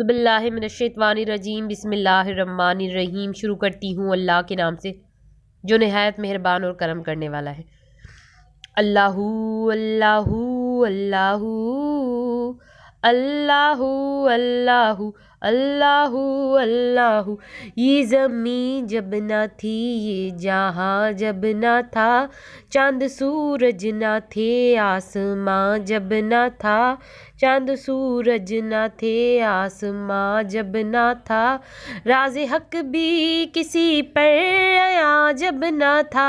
बिस्मिल्लाहिर्रहमानिर्रहीम बिस्मिल्लाहिर्रहमानिर्रहीम। शुरू करती हूँ अल्लाह के नाम से जो निहायत मेहरबान और करम करने वाला है। अल्लाहू अल्लाहू अल्लाहू अल्लाहू अल्लाहू अल्लाहू अल्लाहू। ये ज़मीं जब ना थी, ये जहाँ जब ना था, चांद सूरज ना थे, आसमां जब ना था, चांद सूरज ना थे, आसमां जब ना था, राज़े हक भी किसी पर आया जब ना था,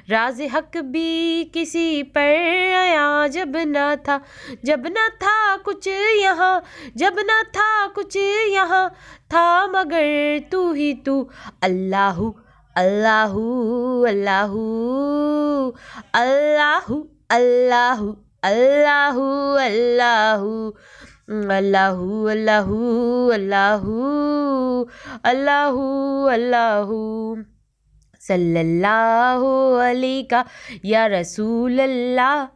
राज़े हक भी किसी पर आया जब ना था, जब ना था कुछ यहाँ, जब ना था कुछ यहाँ था, मगर तू ही तू। अल्लाहू अल्लाहू अल्लाहू अल्लाहू अल्लाहू अल्लाहू अल्लाहू अल्लाहू अल्लाहू अल्लाहू अल्लाहू अल्लाहू। सल्लल्लाहु अलैका या रसूल अल्लाह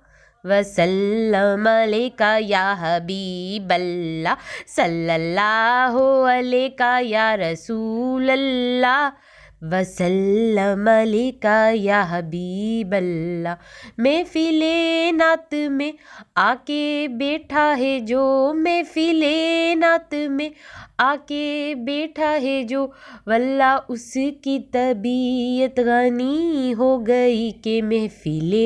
वसल्लम अलैका या हबीबल्लाह, सल्लल्लाहु अलैका या रसूल अल्लाह वसल्लम अलैका या हबीबल्लाह। महफिले नात में आके बैठा है जो, महफिले नात में आके बैठा है जो, वल्ला उसकी तबीयत गनी हो गई के महफिले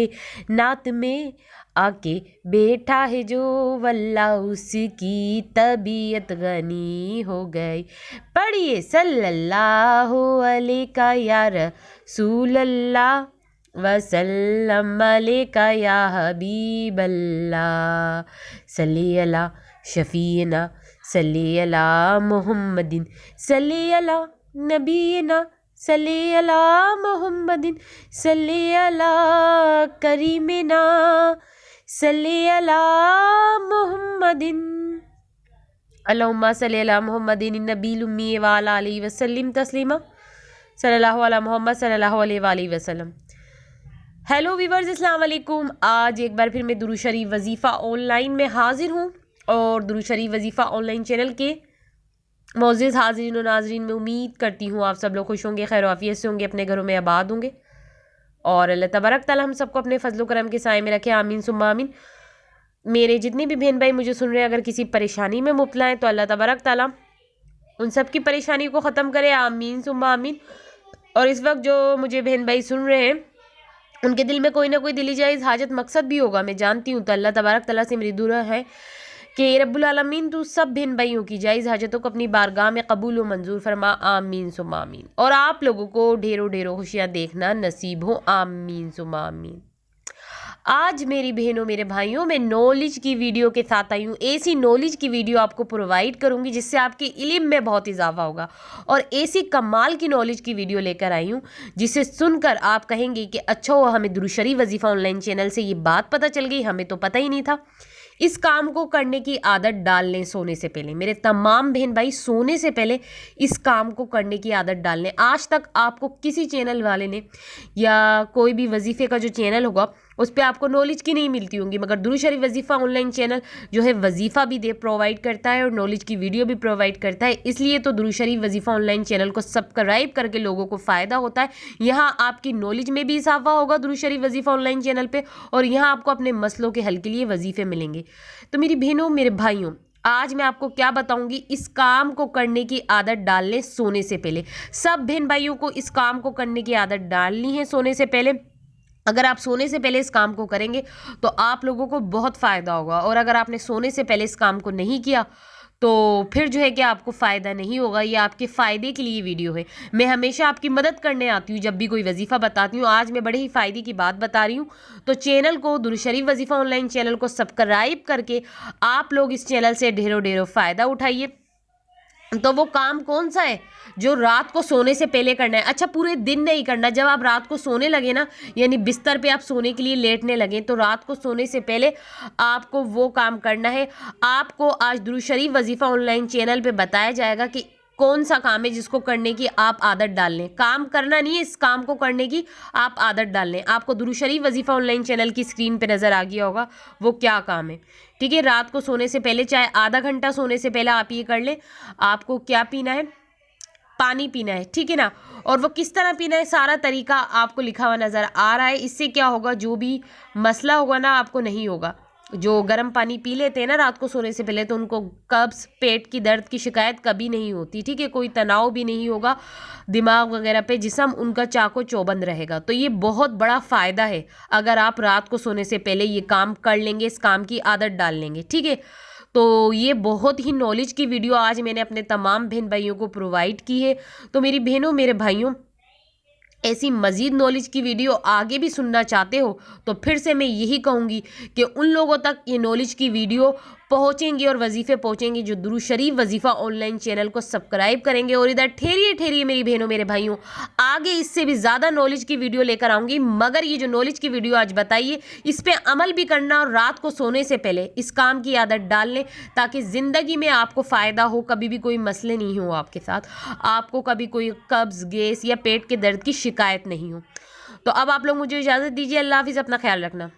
नात में आके बैठा है जो, वल्ला उसकी तबीयत गनी हो गई। पढ़िए सल्लल्लाहु अलैका या रसूल अल्लाह वसल्लम अलैका या हबीबल्लाह। सल्ली अला शफीना, सल्ली अला मुहम्मदिन, सल्ली अला नबीना, सल्ली अला मुहम्मदिन, सल्ली अला करीमिना, सल्ली अला मुहम्मदिन। अल्लाहुम्मा सल्ली अला मुहम्मदिन नबील उम्मी व अला आलिहि वसल्लम तस्लीमा, सल्लल्लाहु अला मोहम्मद सल्लल्लाहु अलैहि वसल्लम। हेलो वीवर्स, अस्सलाम वालेकुम। आज एक बार फिर मैं दुरूद शरीफ वजीफ़ा ऑनलाइन में हाजिर हूँ और दुरूद शरीफ वजीफ़ा ऑनलाइन चैनल के मोअज़्ज़िज़ हाज़रीन और नाज़रीन में उम्मीद करती हूँ आप सब लोग खुश होंगे, खैर आफियत से होंगे, अपने घरों में आबाद होंगे और अल्लाह तबारक तआला हम सबको अपने फजल करम के साए में रखे, आमीन सुम्मा आमीन। मेरे जितने भी बहन भाई मुझे सुन रहे हैं, अगर किसी परेशानी में मुब्तला हैं तो अल्लाह तबारक तआला उन सब की परेशानी को ख़त्म करे, आमीन सुम्मा आमीन। और इस वक्त जो मुझे बहन भाई सुन रहे हैं उनके दिल में कोई ना कोई दिली जायज़ हाजत मकसद भी होगा, मैं जानती हूँ। तो अल्लाह तबारक तआला से मेरी दुआ है कि रब्बुल आलमीन तू सब बहन भाइयों की जायज़ हाजतों को अपनी बारगाह में कबूल व मंजूर फरमा, आमीन सुम्मा आमीन। और आप लोगों को ढेरों ढेरों खुशियाँ देखना नसीब हो, आमीन सुम्मा आमीन। आज मेरी बहनों मेरे भाइयों, मैं नॉलेज की वीडियो के साथ आई हूँ। ऐसी नॉलेज की वीडियो आपको प्रोवाइड करूँगी जिससे आपके इल्म में बहुत इजाफा होगा, और ऐसी कमाल की नॉलेज की वीडियो लेकर आई हूँ जिसे सुनकर आप कहेंगे कि अच्छा हुआ हमें दुरूद शरीफ वजीफ़ा ऑनलाइन चैनल से ये बात पता चल गई, हमें तो पता ही नहीं था। इस काम को करने की आदत डाल लें सोने से पहले। मेरे तमाम बहन भाई सोने से पहले इस काम को करने की आदत डाल लें। आज तक आपको किसी चैनल वाले ने या कोई भी वजीफ़े का जो चैनल होगा उस पर आपको नॉलेज की नहीं मिलती होंगी, मगर दुरूद शरीफ वजीफ़ा ऑनलाइन चैनल जो है वजीफ़ा भी दे प्रोवाइड करता है और नॉलेज की वीडियो भी प्रोवाइड करता है। इसलिए तो दुरूद शरीफ वजीफ़ा ऑनलाइन चैनल को सब्सक्राइब करके लोगों को फ़ायदा होता है। यहाँ आपकी नॉलेज में भी इजाफा होगा दुरूद शरीफ वजीफ़ा ऑनलाइन चैनल पर, और यहाँ आपको अपने मसलों के हल के लिए वजीफ़े मिलेंगे। तो मेरी बहनों मेरे भाइयों, आज मैं आपको क्या बताऊंगी, इस काम को करने की आदत डाल लें सोने से पहले। सब बहन भाइयों को इस काम को करने की आदत डालनी है सोने से पहले। अगर आप सोने से पहले इस काम को करेंगे तो आप लोगों को बहुत फ़ायदा होगा, और अगर आपने सोने से पहले इस काम को नहीं किया तो फिर जो है कि आपको फ़ायदा नहीं होगा। ये आपके फ़ायदे के लिए वीडियो है। मैं हमेशा आपकी मदद करने आती हूँ जब भी कोई वजीफ़ा बताती हूँ। आज मैं बड़े ही फ़ायदे की बात बता रही हूँ। तो चैनल को, दुरूद शरीफ वजीफ़ा ऑनलाइन चैनल को सब्सक्राइब करके आप लोग इस चैनल से ढेरों ढेरों फ़ायदा उठाइए। तो वो काम कौन सा है जो रात को सोने से पहले करना है? अच्छा, पूरे दिन नहीं करना। जब आप रात को सोने लगे ना, यानी बिस्तर पे आप सोने के लिए लेटने लगे, तो रात को सोने से पहले आपको वो काम करना है। आपको आज दुरूद शरीफ वजीफ़ा ऑनलाइन चैनल पे बताया जाएगा कि कौन सा काम है जिसको करने की आप आदत डाल लें। काम करना नहीं है, इस काम को करने की आप आदत डाल लें। आपको दुरूद शरीफ वजीफ़ा ऑनलाइन चैनल की स्क्रीन पे नज़र आ गया होगा वो क्या काम है। ठीक है, रात को सोने से पहले, चाहे आधा घंटा सोने से पहले आप ये कर लें। आपको क्या पीना है, पानी पीना है, ठीक है ना। और वो किस तरह पीना है, सारा तरीका आपको लिखा हुआ नज़र आ रहा है। इससे क्या होगा, जो भी मसला होगा ना आपको नहीं होगा। जो गर्म पानी पी लेते हैं ना रात को सोने से पहले, तो उनको कब्ज़, पेट की दर्द की शिकायत कभी नहीं होती। ठीक है, कोई तनाव भी नहीं होगा दिमाग वगैरह पे, जिस्म उनका चाको चौबंद रहेगा। तो ये बहुत बड़ा फ़ायदा है अगर आप रात को सोने से पहले ये काम कर लेंगे, इस काम की आदत डाल लेंगे। ठीक है, तो ये बहुत ही नॉलेज की वीडियो आज मैंने अपने तमाम बहन भाइयों को प्रोवाइड की है। तो मेरी बहनों, मेरे भाइयों, ऐसी मज़ीद नॉलेज की वीडियो आगे भी सुनना चाहते हो तो फिर से मैं यही कहूँगी कि उन लोगों तक ये नॉलेज की वीडियो पहुँचेंगी और वजीफ़े पहुँचेंगे जो दुरूद शरीफ वजीफ़ा ऑनलाइन चैनल को सब्सक्राइब करेंगे। और इधर ठहरिए ठहरिए मेरी बहनों, मेरे भाइयों, आगे इससे भी ज़्यादा नॉलेज की वीडियो लेकर आऊँगी। मगर ये जो नॉलेज की वीडियो आज बताइए, इस पर अमल भी करना और रात को सोने से पहले इस काम की आदत डाल लें, ताकि ज़िंदगी में आपको फ़ायदा हो, कभी भी कोई मसले नहीं हो आपके साथ, आपको कभी कोई कब्ज़, गैस या पेट के दर्द की शिकायत नहीं हो। तो अब आप लोग मुझे इजाज़त दीजिए। अल्लाह हाफ़िज़, अपना ख्याल रखना।